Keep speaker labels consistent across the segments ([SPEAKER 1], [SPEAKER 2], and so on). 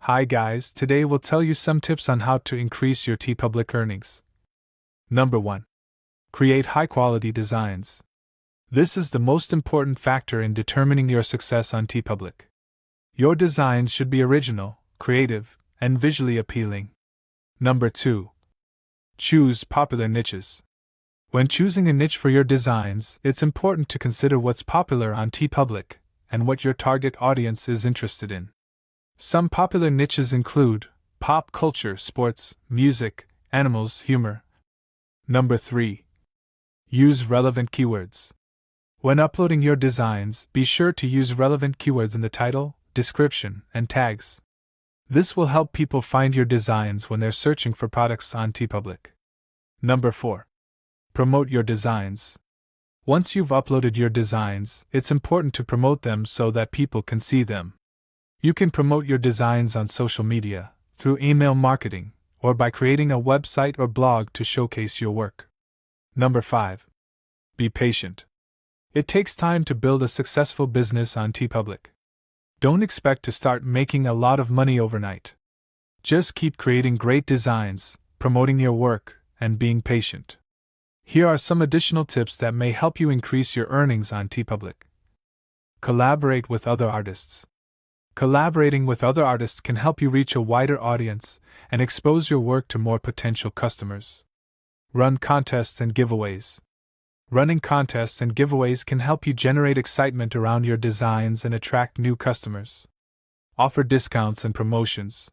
[SPEAKER 1] Hi guys, today we'll tell you some tips on how to increase your TeePublic earnings. Number 1. Create high-quality designs. This is the most important factor in determining your success on TeePublic. Your designs should be original, creative, and visually appealing. Number 2. Choose popular niches. When choosing a niche for your designs, it's important to consider what's popular on TeePublic and what your target audience is interested in. Some popular niches include pop culture, sports, music, animals, humor. Number 3. Use relevant keywords. When uploading your designs, be sure to use relevant keywords in the title, description, and tags. This will help people find your designs when they're searching for products on TeePublic. Number 4. Promote your designs. Once you've uploaded your designs, it's important to promote them so that people can see them. You can promote your designs on social media, through email marketing, or by creating a website or blog to showcase your work. Number 5. Be patient. It takes time to build a successful business on TeePublic. Don't expect to start making a lot of money overnight. Just keep creating great designs, promoting your work, and being patient. Here are some additional tips that may help you increase your earnings on TeePublic. Collaborate with other artists. Collaborating with other artists can help you reach a wider audience and expose your work to more potential customers. Run contests and giveaways. Running contests and giveaways can help you generate excitement around your designs and attract new customers. Offer discounts and promotions.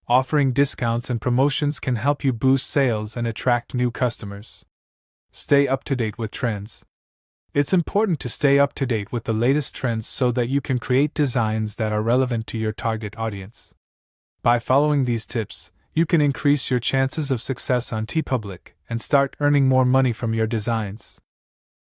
[SPEAKER 1] Offering discounts and promotions can help you boost sales and attract new customers. Stay up to date with trends. It's important to stay up to date with the latest trends so that you can create designs that are relevant to your target audience. By following these tips, you can increase your chances of success on TeePublic and start earning more money from your designs.